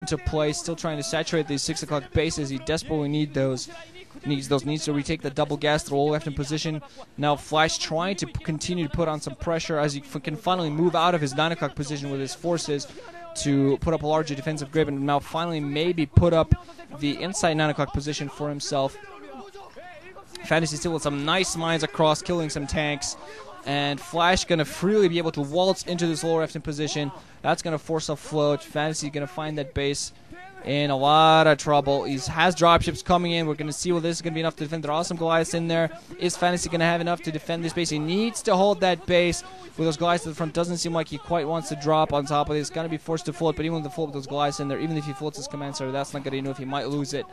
to play, still trying to saturate these 6 o'clock bases. He desperately needs to retake the double gas to the lower left in position. Now Flash trying to continue to put on some pressure as he can finally move out of his 9 o'clock position with his forces to put up a larger defensive grip, and now finally maybe put up the inside 9 o'clock position for himself. Fantasy still with some nice mines across, killing some tanks. And Flash going to freely be able to waltz into this lower left in position. That's going to force a float. Fantasy going to find that base in a lot of trouble. He has dropships coming in. We're going to see whether this is going to be enough to defend. There are some Goliaths in there. Is Fantasy going to have enough to defend this base? He needs to hold that base with those Goliaths to the front. Doesn't seem like he quite wants to drop on top of it. He's going to be forced to float, but even with the float with those Goliaths in there, even if he floats his command center, that's not going to be enough. He might lose it.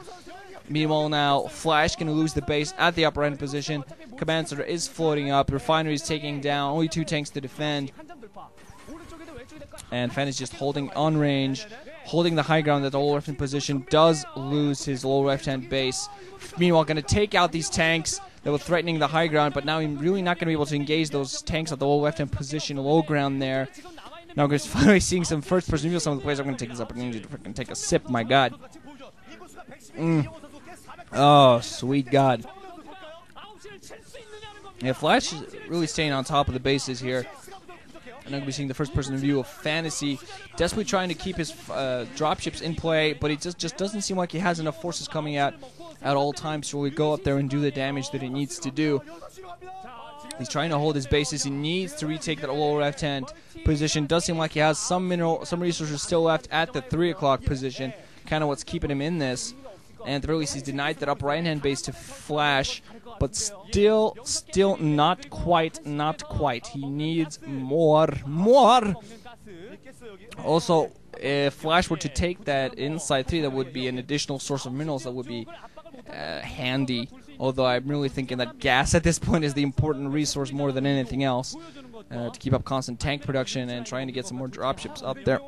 Meanwhile, now Flash going to lose the base at the upper end position. Command center is floating up. Refinery is taking down. Only 2 tanks to defend. And Fan is just holding on range, holding the high ground at the lower left-hand position. Does lose his lower left-hand base. Meanwhile, going to take out these tanks that were threatening the high ground, but now he's really not going to be able to engage those tanks at the lower left-hand position, low ground there. Now we're finally seeing some first-person view of some of the players. I'm going to take this opportunity to freaking take a sip. My God. Oh, sweet God. Yeah, Flash is really staying on top of the bases here. And I'm going to be seeing the first-person view of Fantasy, desperately trying to keep his dropships in play, but it just doesn't seem like he has enough forces coming out at all times to really go up there and do the damage that he needs to do. He's trying to hold his bases. He needs to retake that lower left-hand position. Does seem like he has some resources still left at the 3 o'clock position. Kind of what's keeping him in this. And at the very least, he's denied that upper right-hand base to Flash, but still not quite. He needs more. Also, if Flash were to take that inside 3, that would be an additional source of minerals that would be handy. Although I'm really thinking that gas at this point is the important resource more than anything else to keep up constant tank production and trying to get some more dropships up there.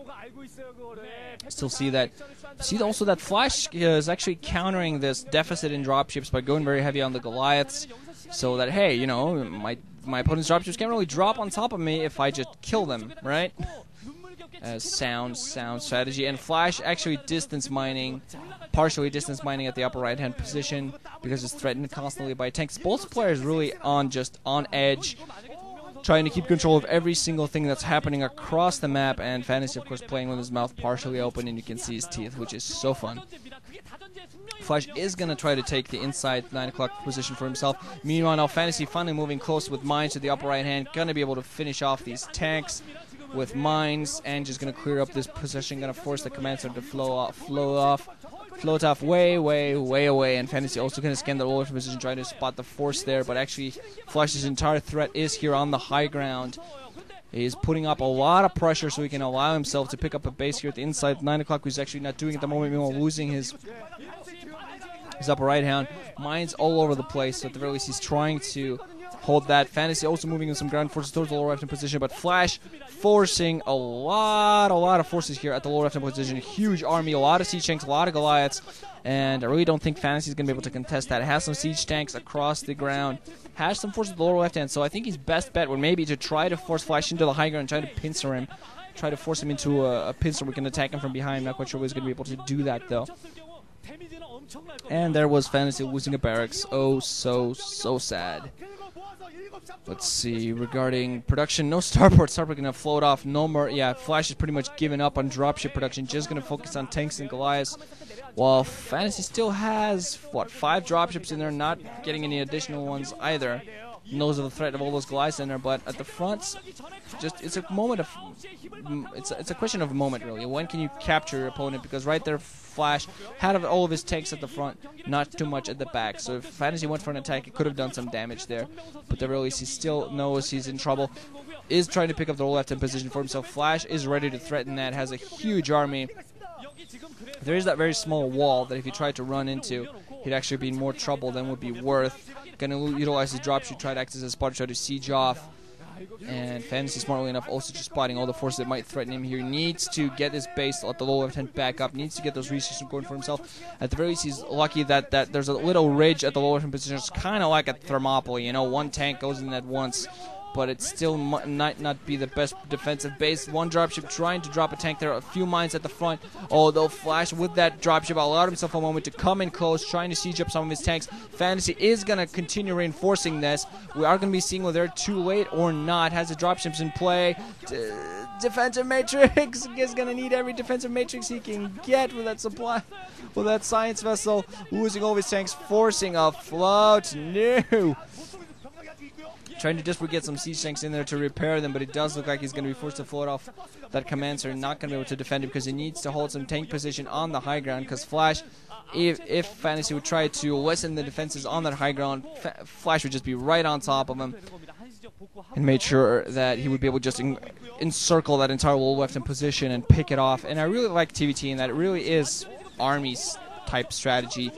Still see that. See also that Flash is actually countering this deficit in dropships by going very heavy on the Goliaths, so that, hey, you know, my opponent's dropships can't really drop on top of me if I just kill them, right? Sound strategy. And Flash actually partially distance mining at the upper right hand position because it's threatened constantly by tanks. Both players really on edge, trying to keep control of every single thing that's happening across the map, and Fantasy, of course, playing with his mouth partially open, and you can see his teeth, which is so fun. Flash is going to try to take the inside 9 o'clock position for himself. Meanwhile, now Fantasy finally moving close with mines to the upper right hand, going to be able to finish off these tanks with mines, and just going to clear up this position, going to force the command center to float off way away, and Fantasy also going to scan the lower position, trying to spot the force there, but actually Flash's entire threat is here on the high ground. He's putting up a lot of pressure so he can allow himself to pick up a base here at the inside 9 o'clock, he's actually not doing at the moment, meanwhile losing his upper right hand. Mines all over the place, so at the very least he's trying to hold that. Fantasy also moving in some ground forces towards the lower left-hand position, but Flash forcing a lot of forces here at the lower left-hand position. Huge army, a lot of siege tanks, a lot of Goliaths, and I really don't think Fantasy is going to be able to contest that. Has some siege tanks across the ground, has some forces at the lower left-hand, so I think his best bet would maybe to try to force Flash into the high ground and try to pincer him, try to force him into a pincer. We can attack him from behind. Not quite sure he's going to be able to do that, though. And there was Fantasy losing a barracks. Oh, so sad. Let's see, regarding production, no starport. Starport going to float off, no more. Yeah, Flash is pretty much given up on dropship production, just going to focus on tanks and Goliaths. While Fantasy still has, 5 dropships in there, not getting any additional ones either. Knows of the threat of all those Goliaths in there, but at the front, it's a moment of, it's a question of a moment, really. When can you capture your opponent? Because right there, Flash had all of his tanks at the front, not too much at the back. So if Fantasy went for an attack, it could have done some damage there. But at the very least, he still knows he's in trouble. Is trying to pick up the left-hand position for himself. Flash is ready to threaten that. Has a huge army. There is that very small wall that if he tried to run into, he'd actually be in more trouble than would be worth. Gonna utilize his dropship, try to act as a spotter, try to siege off. And Fantasy, smartly enough, also just spotting all the forces that might threaten him here. Needs to get his base at the lower left hand back up. Needs to get those resources going for himself. At the very least, he's lucky that there's a little ridge at the lower left hand position. It's kind of like a Thermopylae, you know, one tank goes in at once. but it still might not be the best defensive base. One dropship trying to drop a tank there, a few mines at the front, although Flash with that dropship allowed himself a moment to come in close, trying to siege up some of his tanks. Fantasy is going to continue reinforcing this. We are going to be seeing whether they're too late or not. Has the dropships in play. Defensive matrix is going to need every defensive matrix he can get with that supply, with that science vessel, losing all of his tanks, forcing a float. No! Trying to desperately get some siege tanks in there to repair them, but it does look like he's going to be forced to float off that command center, not going to be able to defend him because he needs to hold some tank position on the high ground, because Flash, if Fantasy would try to lessen the defenses on that high ground, Flash would just be right on top of him and made sure that he would be able to just encircle that entire low left-hand position and pick it off. And I really like TVT in that it really is Army's type strategy.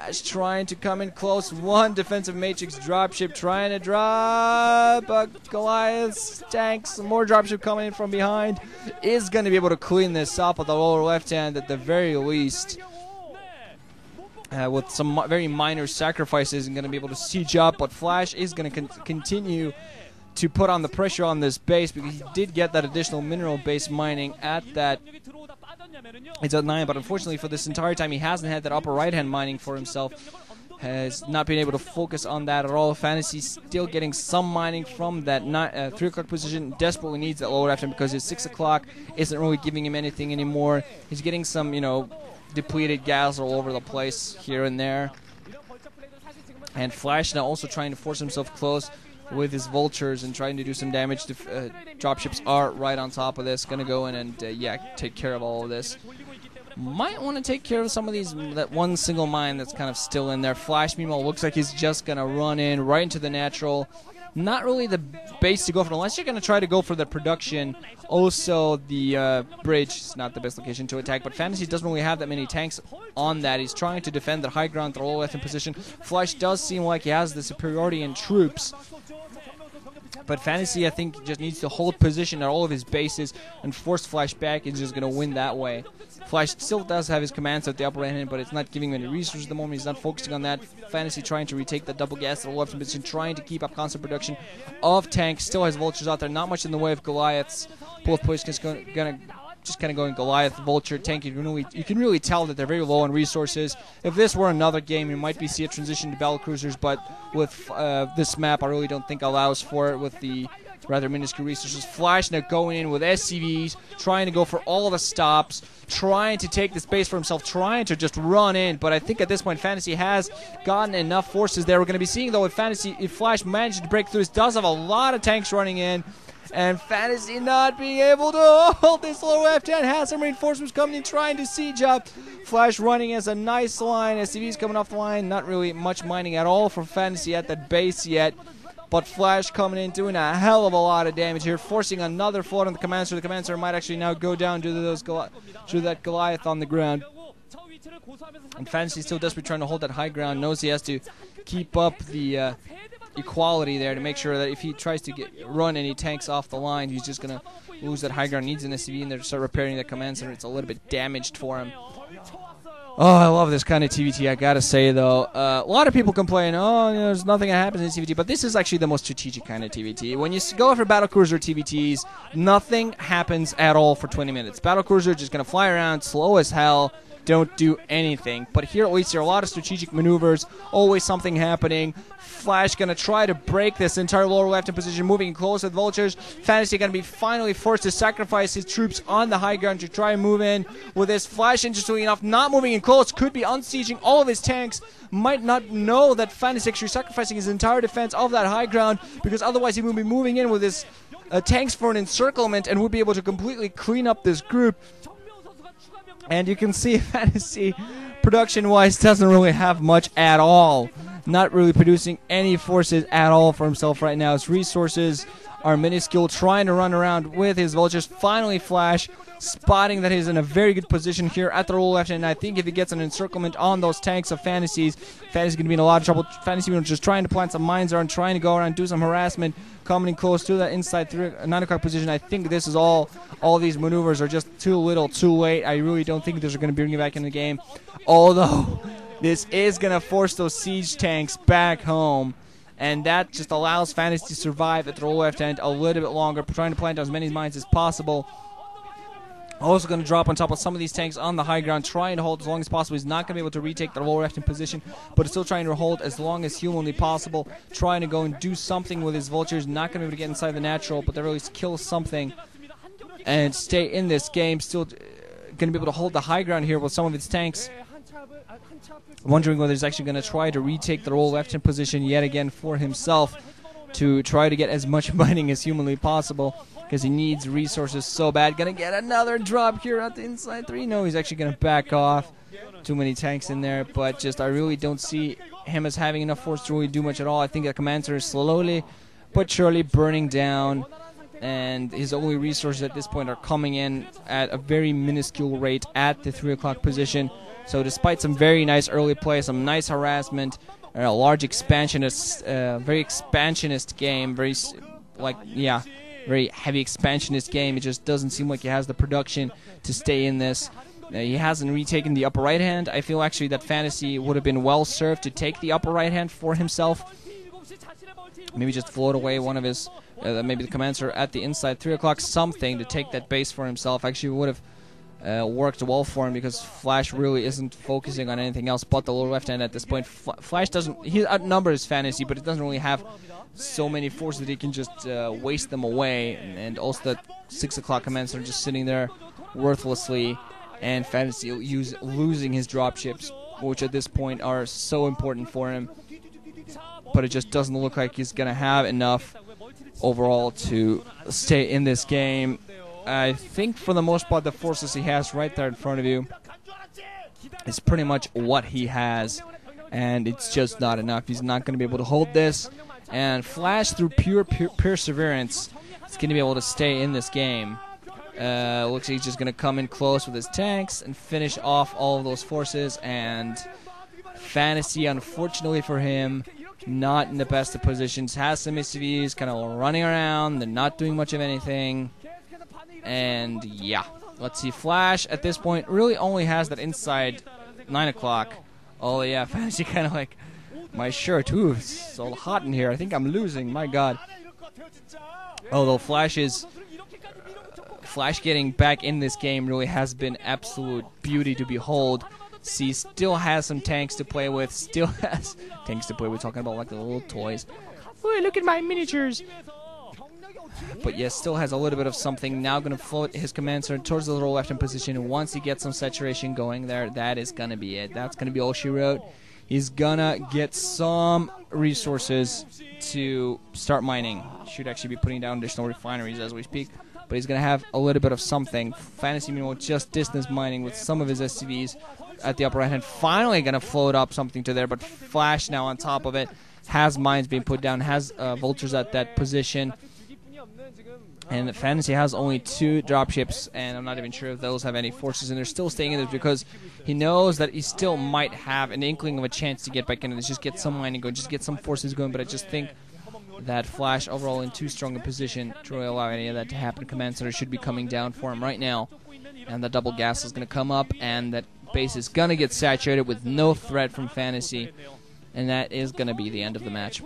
Flash trying to come in close. One defensive matrix dropship trying to drop Goliath's tanks. Some more dropship coming in from behind. Is going to be able to clean this up with the lower left hand at the very least. With some very minor sacrifices and going to be able to siege up, but Flash is going to continue to put on the pressure on this base because he did get that additional mineral base mining at that. It's at 9, but unfortunately for this entire time he hasn't had that upper right hand mining for himself. Has not been able to focus on that at all. Fantasy still getting some mining from that 3 o'clock position. Desperately needs that lower left hand because his 6 o'clock isn't really giving him anything anymore. He's getting some, you know, depleted gas all over the place here and there. And Flash now also trying to force himself close with his vultures and trying to do some damage. Dropships are right on top of this. Going to go in and, yeah, take care of all of this. Might want to take care of some of these, that one single mine that's kind of still in there. Flash, meanwhile, looks like he's just going to run in right into the natural. Not really the base to go for, unless you're going to try to go for the production. Also, the bridge is not the best location to attack, but Fantasy doesn't really have that many tanks on that. He's trying to defend the high ground, the low left position. Flash does seem like he has the superiority in troops, but Fantasy, I think, just needs to hold position at all of his bases and force Flash back. He's just going to win that way. Flash still does have his commands at the upper hand, but it's not giving him any resources at the moment. He's not focusing on that. Fantasy trying to retake that double gas at the left position, trying to keep up constant production of tanks. Still has vultures out there, not much in the way of Goliaths. Both positions gonna just kind of going Goliath, vulture, tank. You can really tell that they're very low on resources. If this were another game, you might see a transition to battle cruisers, but with this map, I really don't think allows for it with the rather minuscule resources. Flash now going in with SCVs, trying to go for all the stops, trying to take the space for himself, trying to just run in. But I think at this point, Fantasy has gotten enough forces there. We're going to be seeing, though, if Flash manages to break through this, does have a lot of tanks running in. And Fantasy not being able to hold this lower left hand, has some reinforcements coming in, trying to siege up. Flash running as a nice line. SCVs coming off the line. Not really much mining at all for Fantasy at that base yet. But Flash coming in, doing a hell of a lot of damage here, forcing another float on the command center. The command center might actually now go down due to that Goliath on the ground. And Fantasy still desperately trying to hold that high ground. Knows he has to keep up the equality there to make sure that if he tries to run any tanks off the line, he's just going to lose that high ground. Needs an SCV in there to start repairing that command center. It's a little bit damaged for him. Oh, I love this kind of TVT, I gotta say, though. A lot of people complain, oh, you know, there's nothing that happens in TVT, but this is actually the most strategic kind of TVT. When you go for battlecruiser TVTs, nothing happens at all for 20 minutes. Battlecruiser just gonna fly around, slow as hell, don't do anything. But here at least there are a lot of strategic maneuvers, always something happening. Flash going to try to break this entire lower left position, moving close with vultures. Fantasy going to be finally forced to sacrifice his troops on the high ground to try and move in with this. Flash, interestingly enough, not moving in close, could be unsieging all of his tanks. Might not know that Fantasy actually sacrificing his entire defense of that high ground, because otherwise he would be moving in with his tanks for an encirclement and would be able to completely clean up this group. And you can see Fantasy, production-wise, doesn't really have much at all. Not really producing any forces at all for himself right now. His resources are minuscule, trying to run around with his vultures. Finally, Flash spotting that he's in a very good position here at the lower left, and I think if he gets an encirclement on those tanks of Fantasy's going to be in a lot of trouble. Fantasy just trying to plant some mines there and trying to go around, do some harassment, coming in close to that inside 9 o'clock position. I think this is all these maneuvers are just too little, too late. I really don't think they're going to bring you back in the game. Although this is going to force those siege tanks back home. and that just allows Fantasy to survive at the left end a little bit longer, trying to plant as many mines as possible. Also going to drop on top of some of these tanks on the high ground, trying to hold as long as possible. He's not going to be able to retake the lower left in position, but is still trying to hold as long as humanly possible, trying to go and do something with his vultures. Not going to be able to get inside the natural, but they'll at least kill something and stay in this game. Still going to be able to hold the high ground here with some of its tanks. Wondering whether he's actually going to try to retake the lower left in position yet again for himself to try to get as much mining as humanly possible, because he needs resources so bad. Gonna get another drop here at the inside 3. No, he's actually gonna back off. Too many tanks in there, but just I really don't see him as having enough force to really do much at all. I think the commander is slowly but surely burning down, and his only resources at this point are coming in at a very minuscule rate at the 3 o'clock position. So despite some very nice early play, some nice harassment, a large expansionist, very expansionist game, very heavy expansionist game. It just doesn't seem like he has the production to stay in this. He hasn't retaken the upper right hand. I feel actually that Fantasy would have been well served to take the upper right hand for himself. Maybe just float away one of his, maybe the commander at the inside 3 o'clock, something to take that base for himself. Actually would have worked well for him, because Flash really isn't focusing on anything else but the lower left hand at this point. Flash doesn't, he outnumbers Fantasy, but it doesn't really have so many forces that he can just waste them away, and also the 6 o'clock commands are just sitting there worthlessly, and Fantasy losing his dropships, which at this point are so important for him. But it just doesn't look like he's going to have enough overall to stay in this game. I think for the most part the forces he has right there in front of you is pretty much what he has, and it's just not enough. He's not going to be able to hold this, and Flash, through pure perseverance, is going to be able to stay in this game. Looks like he's just going to come in close with his tanks and finish off all of those forces, and Fantasy, unfortunately for him, not in the best of positions. Has some SCVs kind of running around. They're not doing much of anything. And yeah, let's see. Flash at this point really only has that inside 9 o'clock. Oh yeah, Fantasy kind of like, my shirt, ooh, it's so hot in here. I think I'm losing, my god. Although Flash getting back in this game really has been absolute beauty to behold. See, still has some tanks to play with, still has tanks to play with, talking about like the little toys. Oh, look at my miniatures. But yes, still has a little bit of something. Now going to float his commander towards the lower left-hand position, and once he gets some saturation going there, that is going to be it. That's going to be all she wrote. He's going to get some resources to start mining. Should actually be putting down additional refineries as we speak, but he's going to have a little bit of something. Fantasy, meanwhile, just distance mining with some of his SCVs at the upper right hand. Finally going to float up something to there, but Flash now on top of it. Has mines being put down, has vultures at that position. And Fantasy has only 2 dropships, and I'm not even sure if those have any forces, and they're still staying in this because he knows that he still might have an inkling of a chance to get back into this. Just get some mining going, just get some forces going, but I just think that Flash overall in too strong a position to really allow any of that to happen. Command Center should be coming down for him right now, and the double gas is going to come up, and that base is going to get saturated with no threat from Fantasy, and that is going to be the end of the match.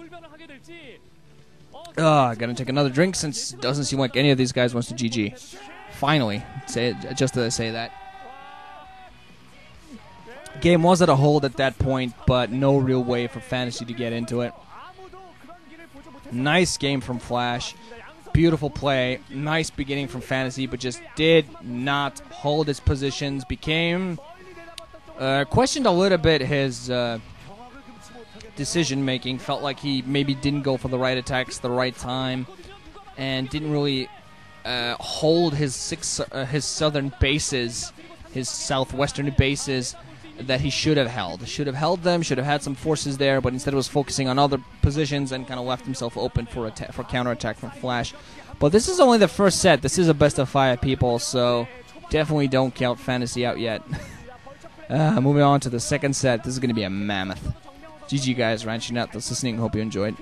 I gotta take another drink since it doesn't seem like any of these guys wants to GG. Finally, just as I say that. Game was at a hold at that point, but no real way for Fantasy to get into it. Nice game from Flash. Beautiful play. Nice beginning from Fantasy, but just did not hold his positions. Became... questioned a little bit his... decision-making. Felt like he maybe didn't go for the right attacks at the right time, and didn't really hold his southern bases, his southwestern bases that he should have held. Should have held them, should have had some forces there, but instead was focusing on other positions and kind of left himself open for counterattack from Flash. But this is only the first set. This is a best of 5 people, so definitely don't count Fantasy out yet. Moving on to the second set. This is going to be a mammoth. GG guys, ranching out. That's listening. Hope you enjoyed.